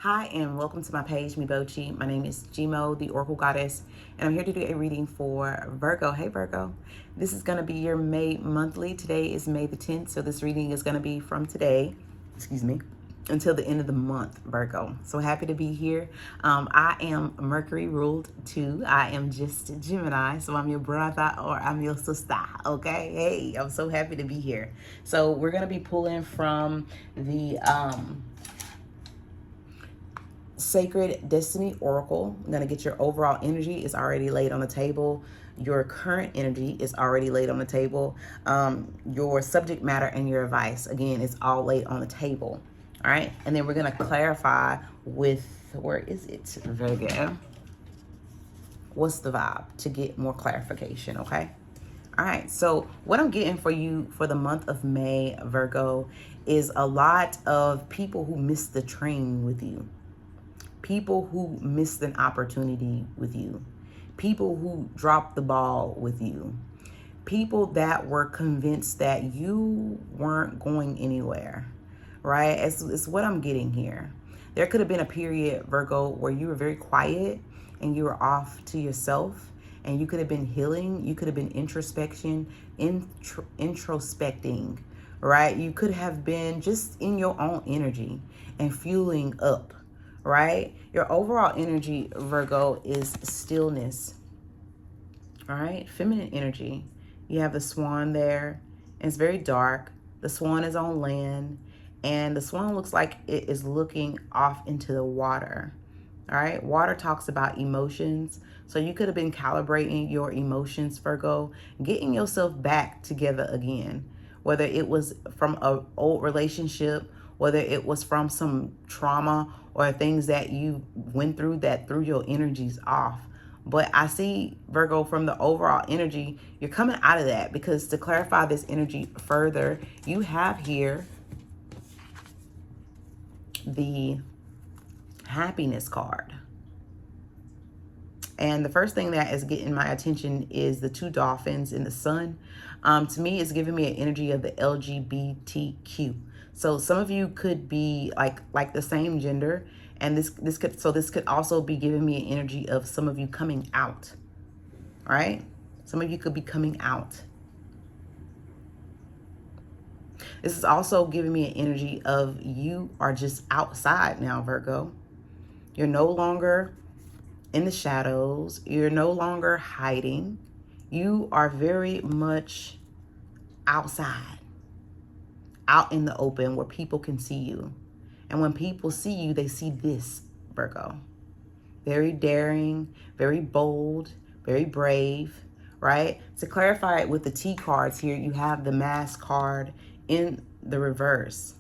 Hi, and welcome to my page, Mibochi. My name is Gmo, the Oracle Goddess, and I'm here to do a reading for Virgo. Hey, Virgo. This is going to be your May monthly. Today is May the 10th, so this reading is going to be from today, until the end of the month, Virgo. So happy to be here. I am Mercury ruled too. I am just Gemini, so I'm your brother or I'm your sister, okay? Hey, I'm so happy to be here. So we're going to be pulling from the Sacred Destiny Oracle. I'm going to get your overall energy is already laid on the table. Your current energy is already laid on the table. Your subject matter and your advice, again, is all laid on the table. All right. And then we're going to clarify with, where is it, Virgo? What's the vibe to get more clarification, okay? All right, so what I'm getting for you for the month of May, Virgo, is a lot of people who missed the train with you. People who missed an opportunity with you. People who dropped the ball with you. People that were convinced that you weren't going anywhere, right? It's what I'm getting here. There could have been a period, Virgo, where you were very quiet and you were off to yourself, and you could have been healing. You could have been introspecting, right? You could have been just in your own energy and fueling up, right? Your overall energy, Virgo, is stillness, all right? Feminine energy. You have the swan there, and it's very dark. The swan is on land, and the swan looks like it is looking off into the water, all right? Water talks about emotions, so you could have been calibrating your emotions, Virgo, getting yourself back together again, whether it was from an old relationship, whether it was from some trauma or things that you went through that threw your energies off. But I see, Virgo, from the overall energy, you're coming out of that, because to clarify this energy further, you have here the happiness card. And the first thing that is getting my attention is the two dolphins in the sun. To me, it's giving me an energy of the LGBTQ. So some of you could be like the same gender, and this could also be giving me an energy of some of you coming out. All right? Some of you could be coming out. This is also giving me an energy of you are just outside now, Virgo. You're no longer in the shadows. You're no longer hiding. You are very much outside, out in the open where people can see you. And when people see you, they see this, Virgo. Very daring, very bold, very brave, right? To clarify it with the T cards here, you have the Mask card in the reverse.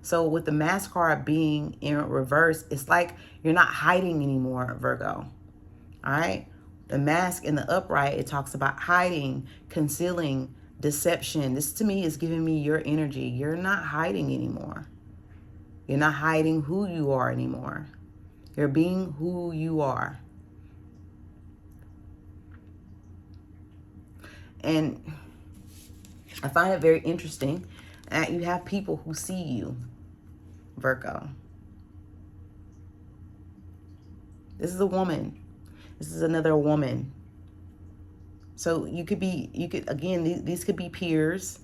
So with the Mask card being in reverse, it's like you're not hiding anymore, Virgo. All right? The Mask in the upright, it talks about hiding, concealing, deception. This to me is giving me your energy. You're not hiding anymore. You're not hiding who you are anymore. You're being who you are. And I find it very interesting that you have people who see you, Virgo. This is a woman. This is another woman. So again, these could be peers.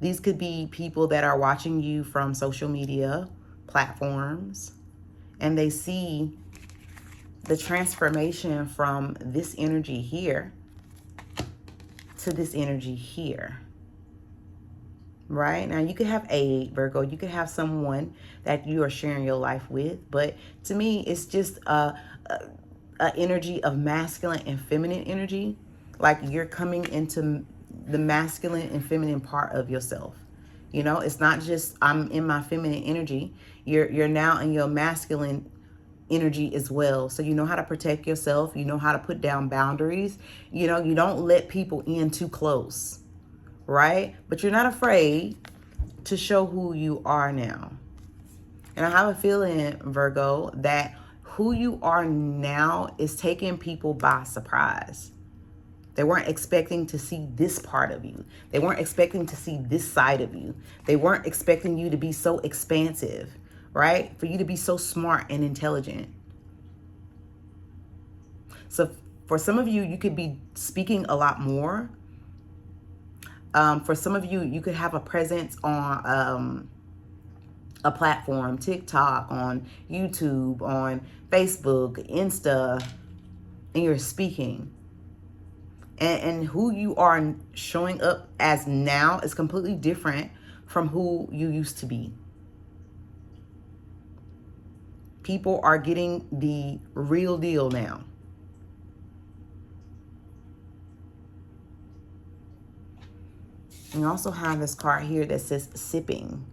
These could be people that are watching you from social media platforms, and they see the transformation from this energy here to this energy here. Right? Now, you could have a Virgo, you could have someone that you are sharing your life with, but to me, it's just a energy of masculine and feminine energy. Like you're coming into the masculine and feminine part of yourself. You know, it's not just I'm in my feminine energy. You're now in your masculine energy as well. So you know how to protect yourself. You know how to put down boundaries. You know, you don't let people in too close, right? But you're not afraid to show who you are now. And I have a feeling, Virgo, that who you are now is taking people by surprise. They weren't expecting to see this part of you. They weren't expecting to see this side of you. They weren't expecting you to be so expansive, right? For you to be so smart and intelligent. So for some of you, you could be speaking a lot more. For some of you, you could have a presence on a platform, TikTok, on YouTube, on Facebook, Insta, and you're speaking. And who you are showing up as now is completely different from who you used to be. People are getting the real deal now. You also have this card here that says sipping.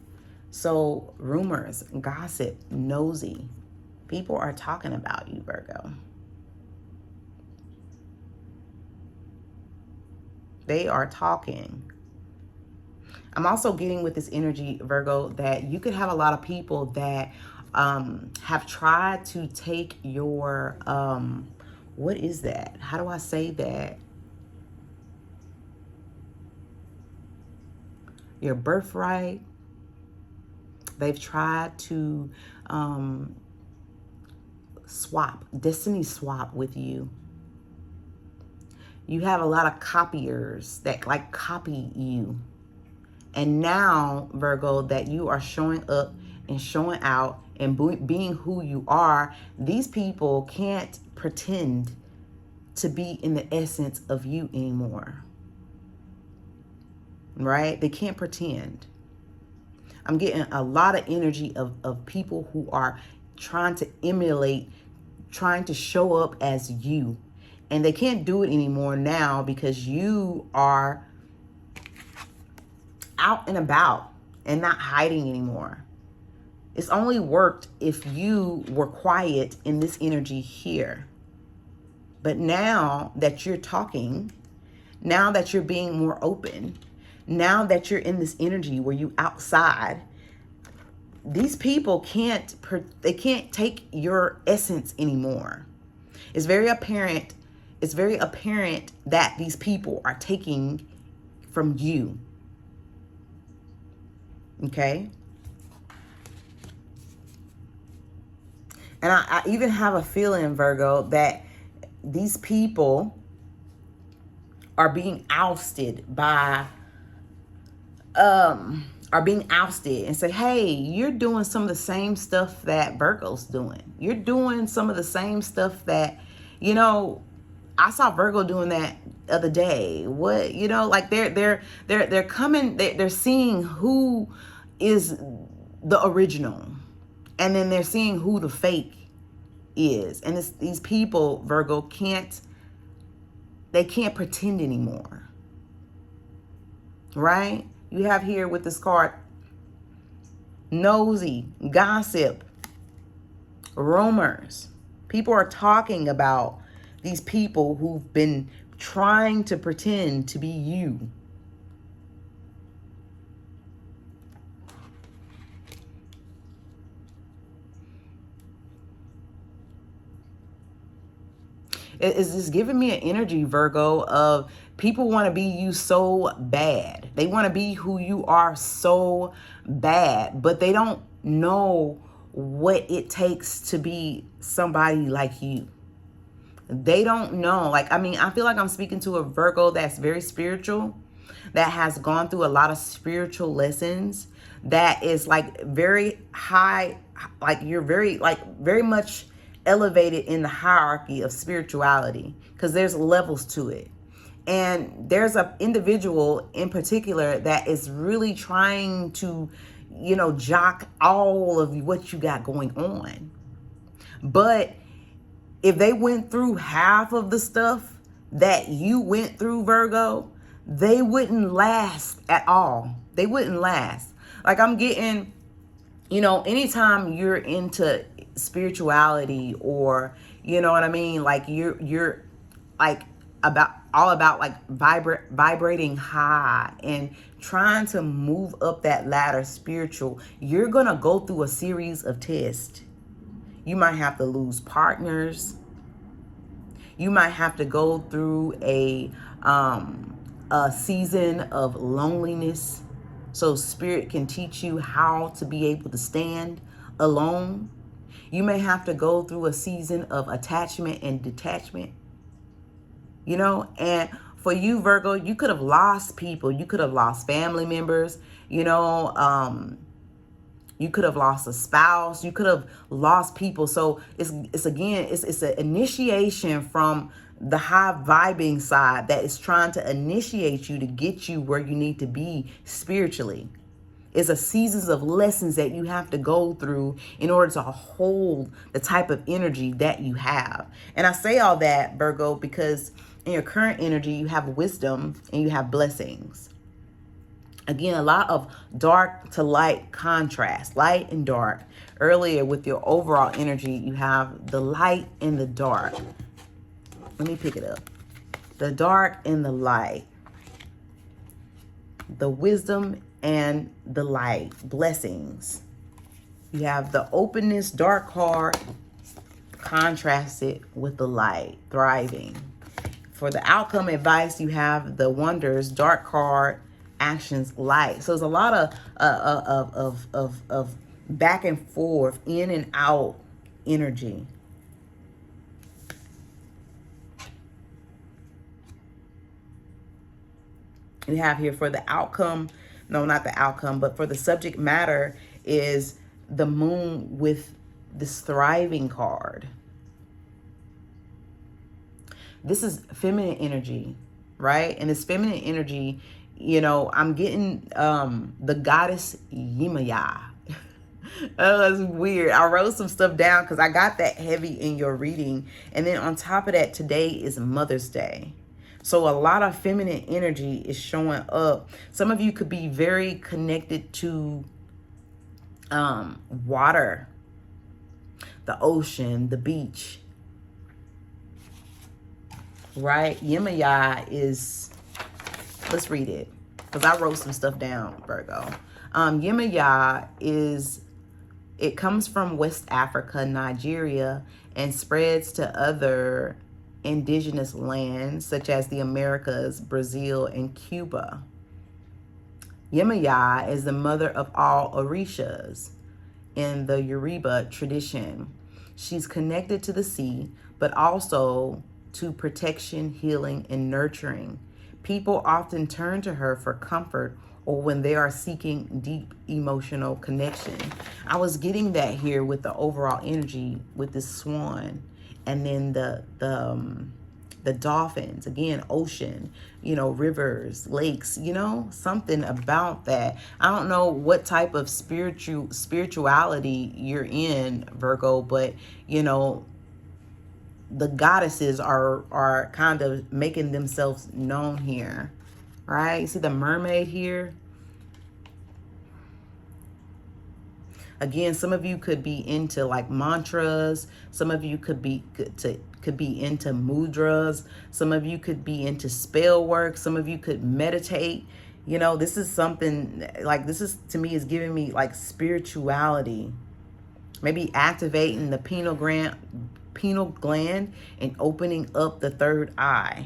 So rumors, gossip, nosy. People are talking about you, Virgo. They are talking. I'm also getting with this energy, Virgo, that you could have a lot of people that have tried to take your, what is that? How do I say that? Your birthright. They've tried to destiny swap with you. You have a lot of copiers that like copy you. And now, Virgo, that you are showing up and showing out and being who you are, these people can't pretend to be in the essence of you anymore. Right? They can't pretend. I'm getting a lot of energy of people who are trying to emulate, trying to show up as you. And they can't do it anymore now because you are out and about and not hiding anymore. It's only worked if you were quiet in this energy here. But now that you're talking, now that you're being more open, now that you're in this energy where you outside, these people can't take your essence anymore. It's very apparent that these people are taking from you. Okay? And I even have a feeling, Virgo, that these people are being ousted by and say, hey, you're doing some of the same stuff that Virgo's doing. You're doing some of the same stuff that, I saw Virgo doing that the other day. What, like they're coming, they're seeing who is the original. And then they're seeing who the fake is. And these people, Virgo, can't pretend anymore. Right? You have here with this card, nosy, gossip, rumors. People are talking about these people who've been trying to pretend to be you. It's just giving me an energy, Virgo, of people want to be you so bad. They want to be who you are so bad, but they don't know what it takes to be somebody like you. They don't know. I feel like I'm speaking to a Virgo that's very spiritual, that has gone through a lot of spiritual lessons, that is like very high, like you're very much elevated in the hierarchy of spirituality, because there's levels to it. And there's an individual in particular that is really trying to, jock all of what you got going on. But if they went through half of the stuff that you went through, Virgo, they wouldn't last at all. They wouldn't last. Like I'm getting, anytime you're into spirituality, or like you're like all about like vibrating high and trying to move up that ladder spiritual, you're gonna go through a series of tests. You might have to lose partners. You might have to go through a season of loneliness, so spirit can teach you how to be able to stand alone. You may have to go through a season of attachment and detachment, and for you, Virgo, you could have lost people. You could have lost family members, you could have lost a spouse. You could have lost people. So it's again, it's an initiation from the high vibing side that is trying to initiate you to get you where you need to be spiritually. It's a seasons of lessons that you have to go through in order to hold the type of energy that you have. And I say all that, Virgo, because in your current energy, you have wisdom and you have blessings. Again, a lot of dark to light contrast, light and dark. Earlier with your overall energy, you have the light and the dark. Let me pick it up. The dark and the light. The wisdom and the light. Blessings. You have the openness, dark card, contrasted with the light, thriving. For the outcome advice, you have the wonders, dark card, actions, light. So there's a lot of back and forth, in and out energy. You have here for the outcome, no, not the outcome, but for the subject matter is the moon with this thriving card. This is feminine energy, right? And this feminine energy, I'm getting the goddess Yemaya. Oh, it's weird. I wrote some stuff down because I got that heavy in your reading. And then on top of that, today is Mother's Day. So a lot of feminine energy is showing up. Some of you could be very connected to water, the ocean, the beach. Right? Yemaya is, let's read it because I wrote some stuff down, Virgo. Yemaya is, it comes from West Africa, Nigeria, and spreads to other indigenous lands such as the Americas, Brazil, and Cuba. Yemaya is the mother of all Orishas in the Yoruba tradition. She's connected to the sea, but also to protection, healing, and nurturing. People often turn to her for comfort or when they are seeking deep emotional connection. I was getting that here with the overall energy with this swan, and then the dolphins, again, ocean, rivers, lakes, something about that. I don't know what type of spirituality you're in, Virgo, but the goddesses are kind of making themselves known here, right? You see the mermaid here. Again, some of you could be into like mantras. Some of you could be into mudras. Some of you could be into spell work. Some of you could meditate. This is something like, this is, to me, is giving me like spirituality. Maybe activating the pineal gland and opening up the third eye.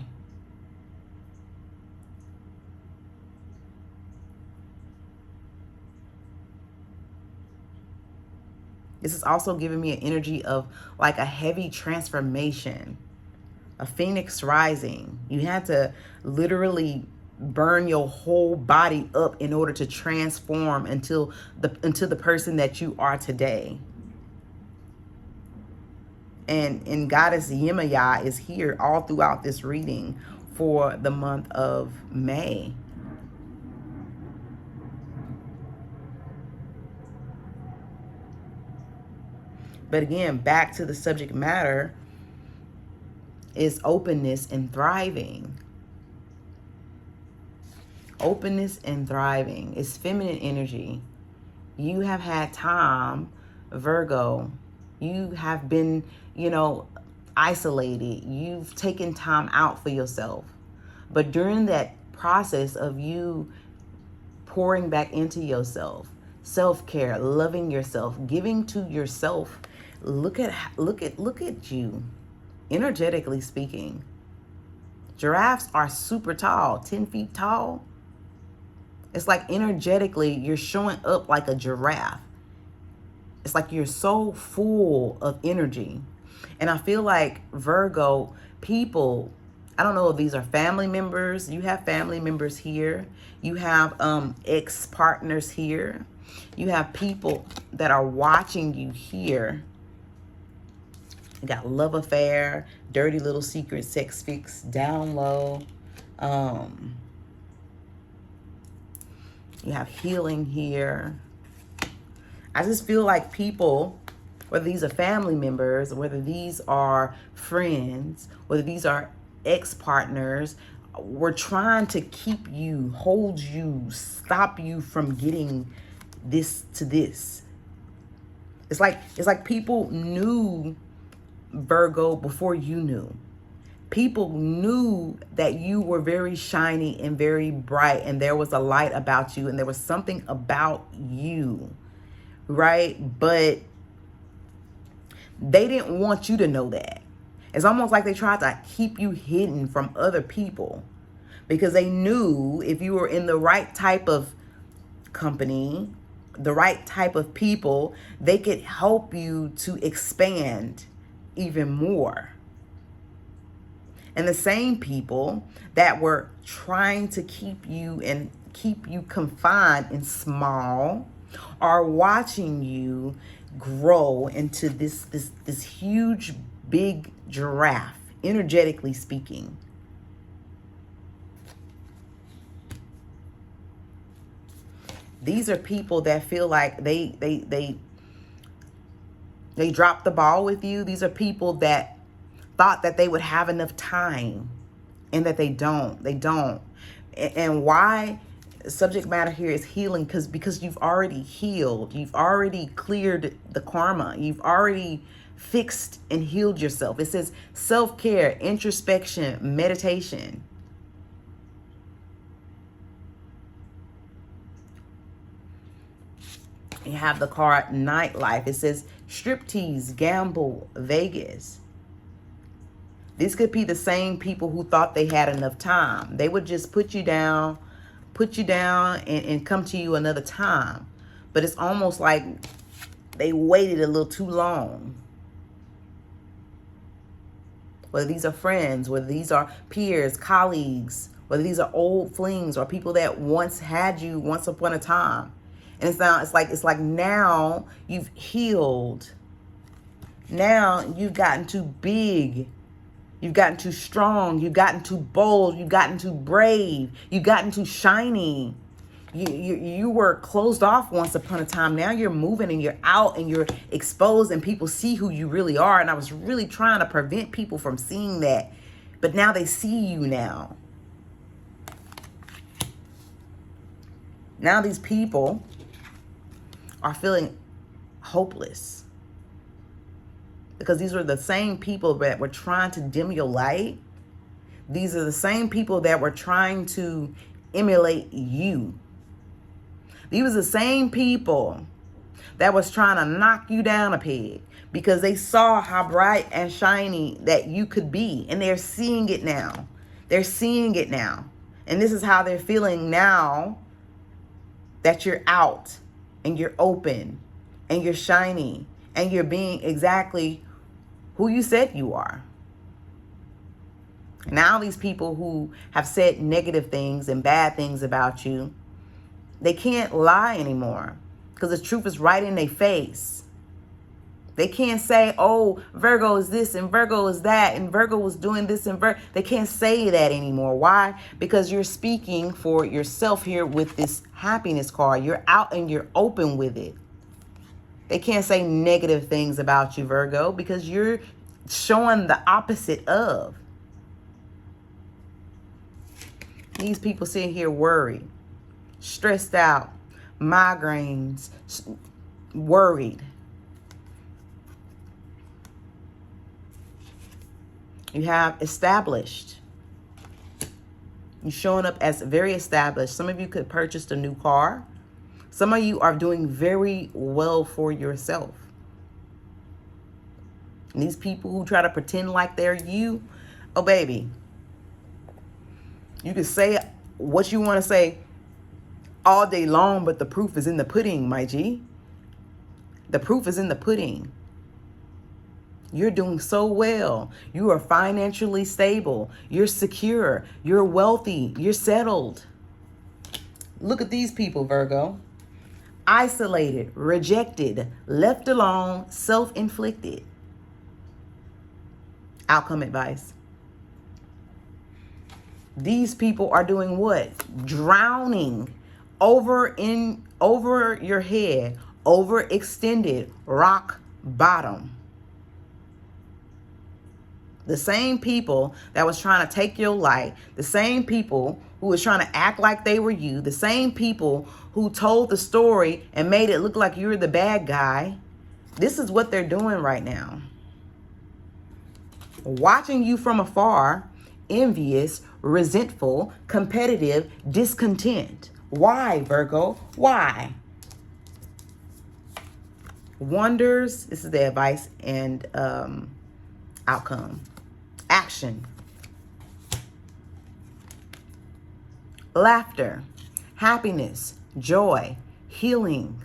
This is also giving me an energy of like a heavy transformation, a phoenix rising. You had to literally burn your whole body up in order to transform into the person that you are today. And Goddess Yemaya is here all throughout this reading for the month of May. But again, back to the subject matter is openness and thriving. Openness and thriving is feminine energy. You have had time, Virgo. You have been, isolated. You've taken time out for yourself. But during that process of you pouring back into yourself, self-care, loving yourself, giving to yourself, look at you, energetically speaking. Giraffes are super tall, 10 feet tall. It's like energetically, you're showing up like a giraffe. It's like you're so full of energy. And I feel like Virgo people, I don't know if these are family members. You have family members here. You have ex-partners here. You have people that are watching you here. You got love affair, dirty little secret, sex fix, down low. You have healing here. I just feel like people, whether these are family members, whether these are friends, whether these are ex-partners, were trying to keep you, hold you, stop you from getting this to this. It's like people knew Virgo before you knew. People knew that you were very shiny and very bright, and there was a light about you, and there was something about you, right? But they didn't want you to know that. It's almost like they tried to keep you hidden from other people because they knew if you were in the right type of company, the right type of people, they could help you to expand even more. And the same people that were trying to keep you confined and small are watching you grow into this huge big giraffe, energetically speaking. These are people that feel like they dropped the ball with you. These are people that thought that they would have enough time and that they don't. They don't. And why subject matter here is healing, because you've already healed. You've already cleared the karma. You've already fixed and healed yourself. It says self-care, introspection, meditation. You have the card nightlife. It says striptease, gamble, Vegas. These could be the same people who thought they had enough time. They would just put you down and come to you another time. But it's almost like they waited a little too long. Whether these are friends, whether these are peers, colleagues, whether these are old flings or people that once had you once upon a time. And it's like now you've healed. Now you've gotten too big. You've gotten too strong. You've gotten too bold. You've gotten too brave. You've gotten too shiny. You were closed off once upon a time. Now you're moving and you're out and you're exposed and people see who you really are. And I was really trying to prevent people from seeing that. But now they see you now. Now these people are feeling hopeless. Because these were the same people that were trying to dim your light. These are the same people that were trying to emulate you. These were the same people that was trying to knock you down a peg because they saw how bright and shiny that you could be. And they're seeing it now. They're seeing it now. And this is how they're feeling now that you're out and you're open and you're shiny and you're being exactly who you said you are. Now these people who have said negative things and bad things about you, they can't lie anymore because the truth is right in their face. They can't say, oh, Virgo is this and Virgo is that and Virgo was doing this and they can't say that anymore. Why? Because you're speaking for yourself here with this happiness card. You're out and you're open with it. They can't say negative things about you, Virgo, because you're showing the opposite of. These people sitting here worried, stressed out, migraines, worried. You have established. You're showing up as very established. Some of you could purchase a new car. Some of you are doing very well for yourself. And these people who try to pretend like they're you, oh baby, you can say what you want to say all day long, but the proof is in the pudding, my G. The proof is in the pudding. You're doing so well. You are financially stable. You're secure. You're wealthy. You're settled. Look at these people, Virgo. Isolated, rejected, left alone, self-inflicted. Outcome advice. These people are doing what? Drowning over your head, overextended, rock bottom. The same people that was trying to take your light, the same people who was trying to act like they were you, the same people who told the story and made it look like you were the bad guy. This is what they're doing right now. Watching you from afar, envious, resentful, competitive, discontent. Why, Virgo? Why? Wonders, this is the advice and outcome. Action. Laughter, happiness, joy, healing.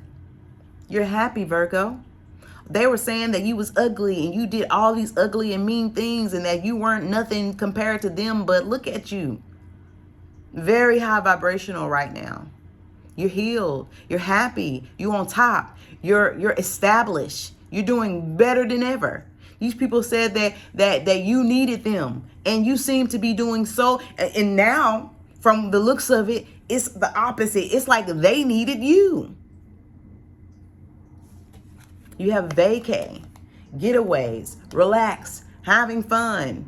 You're happy, Virgo. They were saying that you was ugly and you did all these ugly and mean things and that you weren't nothing compared to them, but look at you. Very high vibrational right now. You're healed. You're happy. You're on top. You're established. You're doing better than ever. These people said that you needed them, and you seem to be doing so. And now, from the looks of it, it's the opposite. It's like they needed you. You have vacay, getaways, relax, having fun.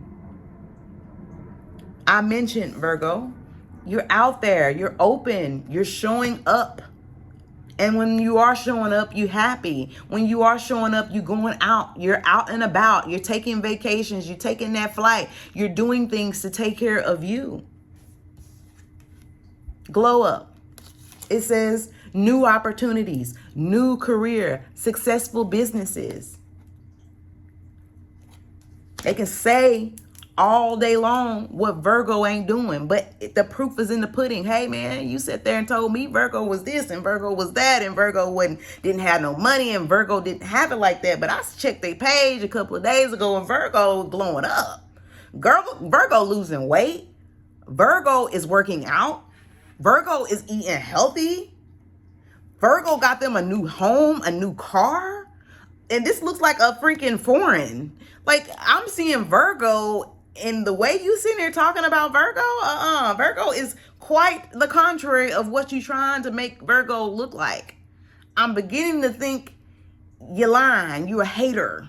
I mentioned, Virgo, you're out there, you're open, you're showing up. And when you are showing up, you're happy. When you are showing up, you're going out. You're out and about. You're taking vacations. You're taking that flight. You're doing things to take care of you. Glow up. It says new opportunities, new career, successful businesses. They can say all day long what Virgo ain't doing, but the proof is in the pudding. Hey man, you sat there and told me Virgo was this and Virgo was that and Virgo didn't have no money and Virgo didn't have it like that. But I checked their page a couple of days ago and Virgo blowing up. Virgo losing weight. Virgo is working out. Virgo is eating healthy. Virgo got them a new home, a new car. And this looks like a freaking foreign. Like, I'm seeing Virgo, and the way you sitting there talking about Virgo, Virgo is quite the contrary of what you're trying to make Virgo look like. I'm beginning to think you're lying. You're a hater.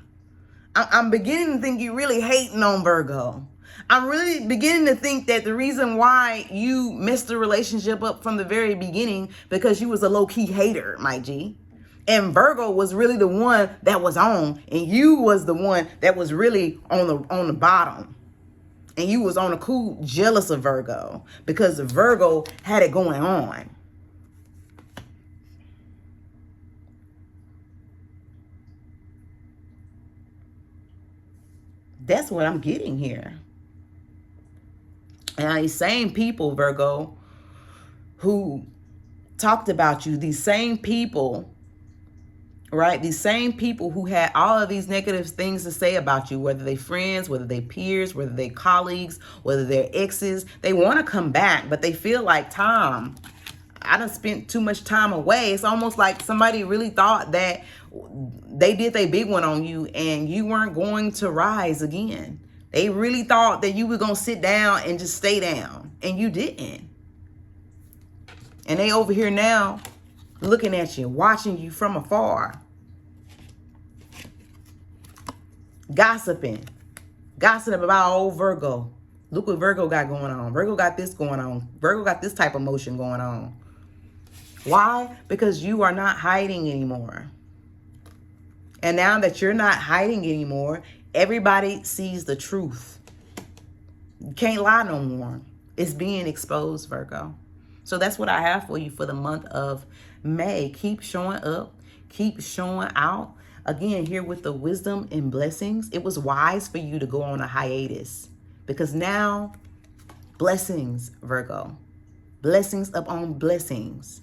I'm beginning to think you're really hating on Virgo. I'm really beginning to think that the reason why you messed the relationship up from the very beginning because you was a low-key hater, my G. And Virgo was really the one that was on, and you was the one that was really on the bottom. And you was on a cool jealous of Virgo because Virgo had it going on. That's what I'm getting here. And these same people, Virgo, who talked about you, these same people, right? These same people who had all of these negative things to say about you, whether they friends, whether they peers, whether they colleagues, whether they're exes, they want to come back, but they feel like, Tom, I done spent too much time away. It's almost like somebody really thought that they did their big one on you and you weren't going to rise again. They really thought that you were going to sit down and just stay down, and you didn't. And they over here now looking at you, watching you from afar. Gossiping about old Virgo. Look what Virgo got going on. Virgo got this going on. Virgo got this type of motion going on. Why? Because you are not hiding anymore. And now that you're not hiding anymore, everybody sees the truth. You can't lie no more. It's being exposed, Virgo. So that's what I have for you for the month of May. Keep showing up. Keep showing out. Again, here with the wisdom and blessings, it was wise for you to go on a hiatus. Because now, blessings, Virgo. Blessings upon blessings.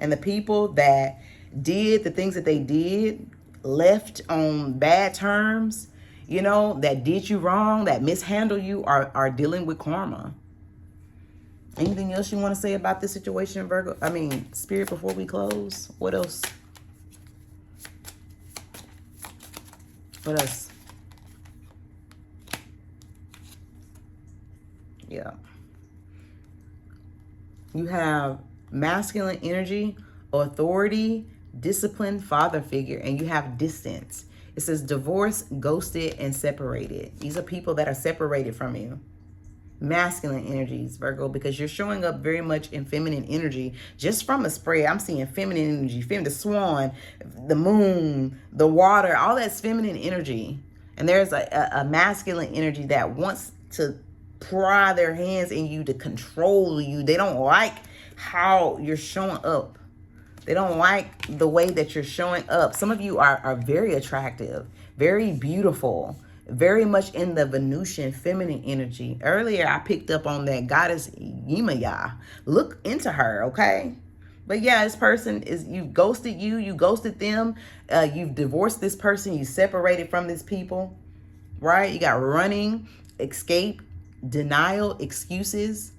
And the people that did the things that they did, left on bad terms, you know, that did you wrong, that mishandled you, are dealing with karma. Anything else you want to say about this situation, Virgo? I mean, Spirit, before we close? What else? What else? Yeah. You have masculine energy, authority, discipline, father figure, and you have distance. It says divorced, ghosted, and separated. These are people that are separated from you. Masculine energies, Virgo, because you're showing up very much in feminine energy. Just from a spread, I'm seeing feminine energy, the swan, the moon, the water, all that's feminine energy. And there's a masculine energy that wants to pry their hands in you to control you. They don't like how you're showing up. They don't like the way that you're showing up. Some of you are very attractive, very beautiful, very much in the Venusian feminine energy. Earlier, I picked up on that goddess Yemaya. Look into her, okay? But yeah, this person is, you ghosted you ghosted them, you've divorced this person, you separated from this people, right? You got running, escape, denial, excuses.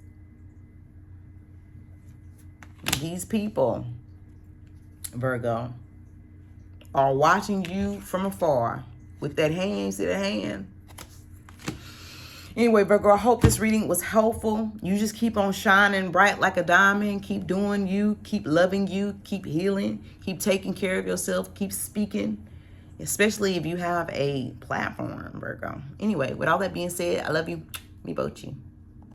These people, Virgo, are watching you from afar with that hand. You see the hand? Anyway, Virgo, I hope this reading was helpful. You just keep on shining bright like a diamond. Keep doing you. Keep loving you. Keep healing. Keep taking care of yourself. Keep speaking, especially if you have a platform, Virgo. Anyway, with all that being said, I love you. Mi Bochi.